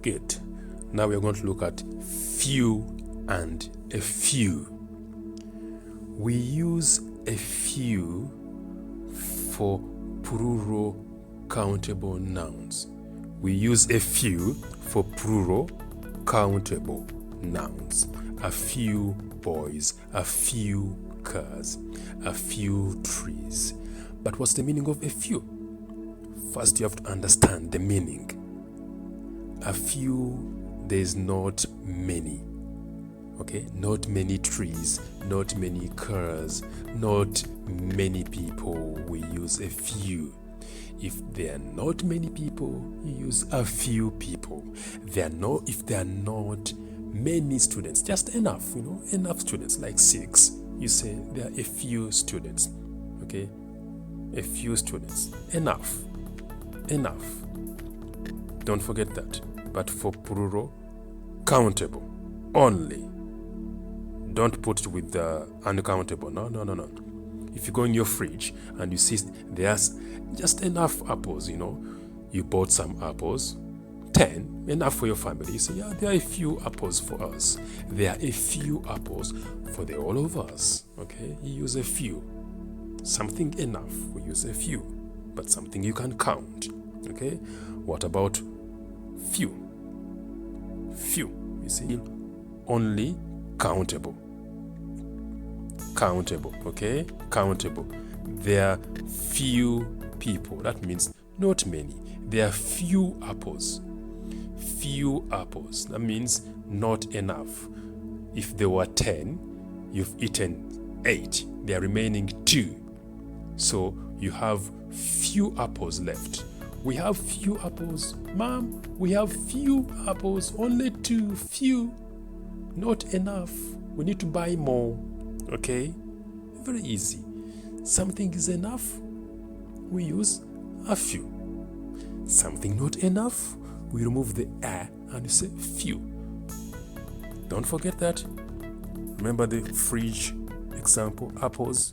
Good. Now we are going to look at few and a few. We use a few for plural countable nouns. We use a few for plural countable nouns. A few boys, a few cars, a few trees. But what's the meaning of a few? First, you have to understand the meaning. A few, there's not many. Okay, not many trees, not many cars, not many people. We use a few. If there are not many people, you use a few people. If there are not many students, just enough, enough students, like 6, you say there are a few students. Okay, a few students, enough. Don't forget that. But for plural countable only. Don't put it with the uncountable. No. If you go in your fridge and you see there's just enough apples, you bought some apples, 10, enough for your family. You say, yeah, there are a few apples for us. There are a few apples for the all of us. Okay, you use a few. Something enough, we use a few, but something you can count. Okay, what about few? Few, you see, only countable, okay, countable. There are few people, that means not many. There are few apples, that means not enough. If there were 10, you've eaten 8, there are remaining 2, so you have few apples left. We have few apples, Mom, we have few apples, only 2, few, not enough, we need to buy more. Okay, very easy. Something is enough, we use a few. Something not enough, we remove the a and say few. Don't forget that. Remember the fridge example, apples,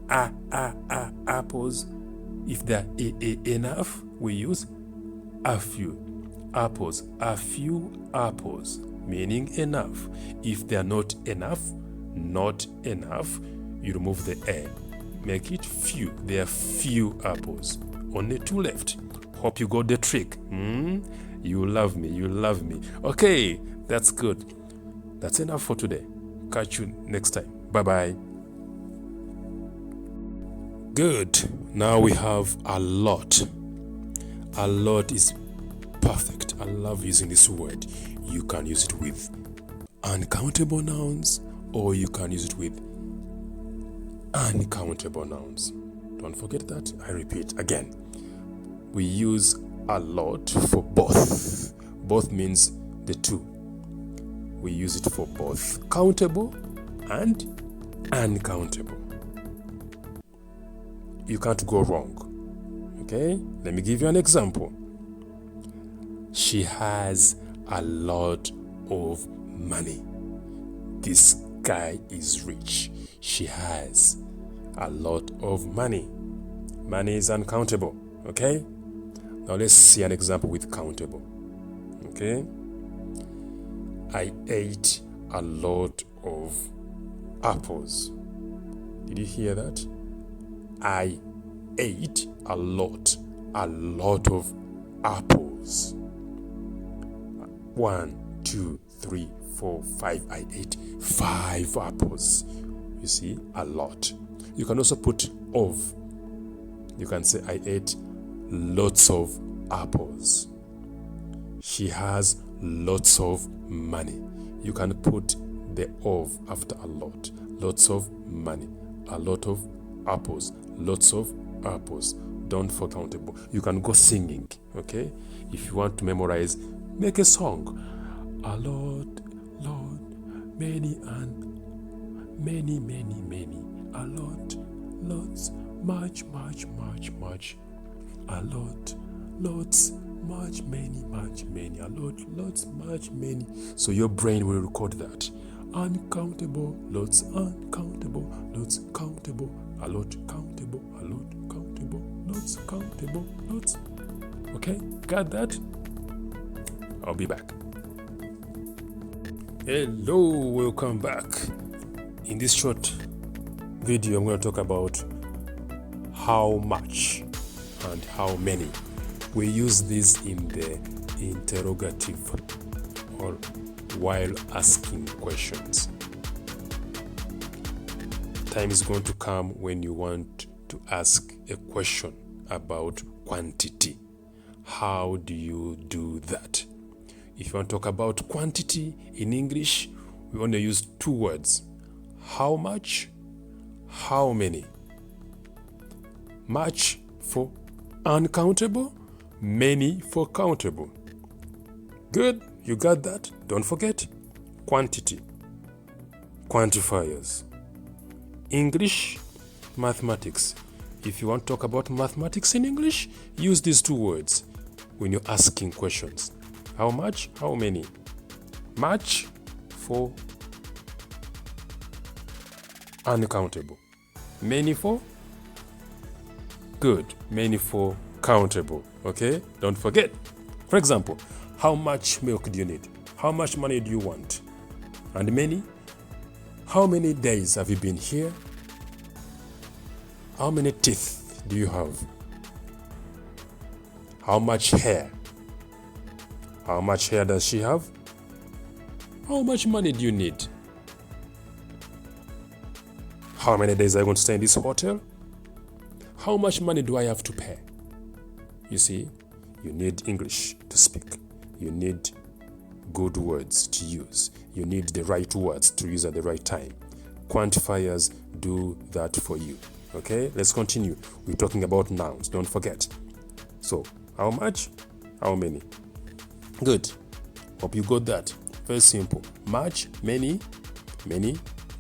apples. If they're enough, we use a few apples, a few apples, meaning enough. If they're not enough, you remove the a, make it few. There are few apples, only 2 left. Hope you got the trick. You love me. Okay, that's good. That's enough for today. Catch you next time. Bye-bye. Good. Now we have a lot. A lot is perfect. I love using this word. You can use it with uncountable nouns, or you can use it with uncountable nouns. Don't forget that. I repeat again. We use a lot for both. Both means the two. We use it for both countable and uncountable. You can't go wrong. Okay? Let me give you an example. She has a lot of money. This guy is rich. She has a lot of money. Money is uncountable. Okay? Now let's see an example with countable. Okay? I ate a lot of apples. Did you hear that? I ate a lot of apples. 1, 2, 3, 4, 5. I ate 5 apples. You see, a lot. You can also put of. You can say, I ate lots of apples. She has lots of money. You can put the of after a lot. Lots of money. A lot of apples. Lots of apples. Don't forget countable. You can go singing, okay? If you want to memorize, make a song. A lot, many and many. A lot, lots, much. A lot, lots, much, many. A lot, lots, much, many. So your brain will record that. Uncountable, lots, uncountable, lots, countable, a lot, countable, lots, countable, lots. Okay, got that? I'll be back. Hello, welcome back. In this short video, I'm going to talk about how much and how many. We use this in the interrogative or while asking questions. Time is going to come when you want to ask a question about quantity. How do you do that? If you want to talk about quantity in English, we want to use two words. How much, how many. Much for uncountable, many for countable. Good, you got that? Don't forget quantity, quantifiers. English, mathematics. If you want to talk about mathematics in English, use these two words when you're asking questions. How much, how many. Much for uncountable. Many for good. Many for countable. Okay? Don't forget. For example, how much milk do you need? How much money do you want? And many? How many days have you been here? How many teeth do you have? How much hair? How much hair does she have? How much money do you need? How many days are you going to stay in this hotel? How much money do I have to pay? You see, you need English to speak. You need good words to use. You need the right words to use at the right time. Quantifiers do that for you. Okay, let's continue. We're talking about nouns, don't forget. So, how much? How many? Good. Hope you got that. Very simple. Much, many,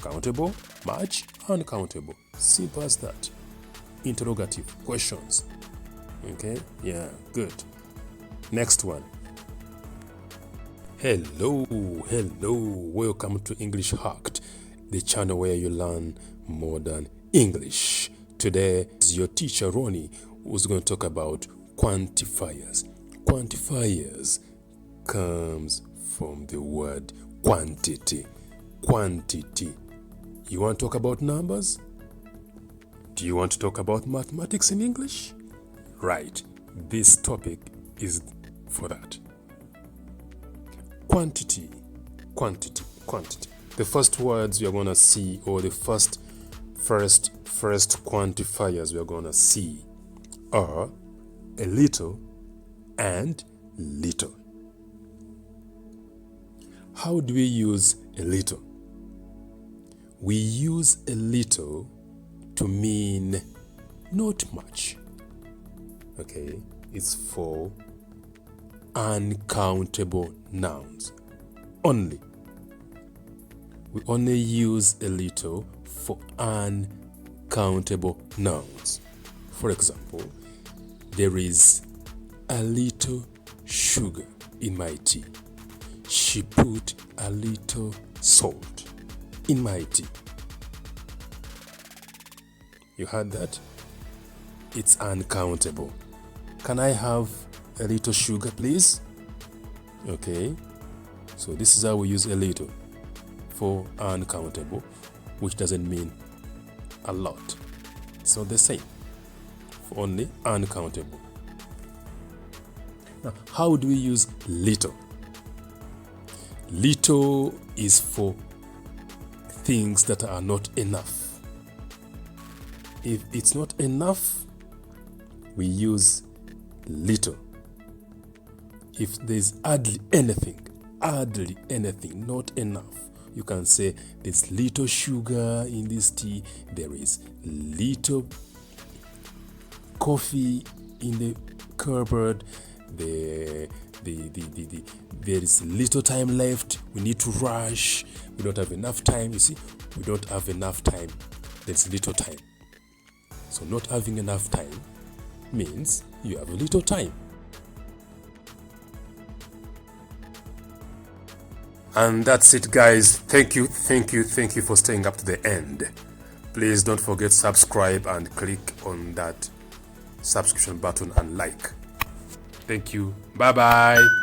countable, much, uncountable. Simple as that. Interrogative, questions. Okay, yeah, good. Next one. Hello, welcome to English Hacked, the channel where you learn modern English. Today is your teacher Ronnie who's going to talk about quantifiers. Quantifiers comes from the word quantity. Quantity. You want to talk about numbers? Do you want to talk about mathematics in English? Right. This topic is for that. Quantity. The first words we are going to see, or the first quantifiers we are going to see are a little and little. How do we use a little? We use a little to mean not much. Okay, it's for uncountable nouns only. We only use a little for uncountable nouns. For example, there is a little sugar in my tea. She put a little salt in my tea. You heard that? It's uncountable. Can I have a little sugar, please? Okay. So this is how we use a little for uncountable, which doesn't mean a lot. It's not the same. For only uncountable. Now, how do we use little? Little is for things that are not enough. If it's not enough, we use little. If there's hardly anything, not enough, you can say there's little sugar in this tea, there is little coffee in the cupboard, there is little time left, we need to rush, we don't have enough time. You see, we don't have enough time, there's little time. So not having enough time means you have a little time. And that's it, guys. Thank you for staying up to the end. Please don't forget subscribe and click on that subscription button and like. Thank you. Bye bye.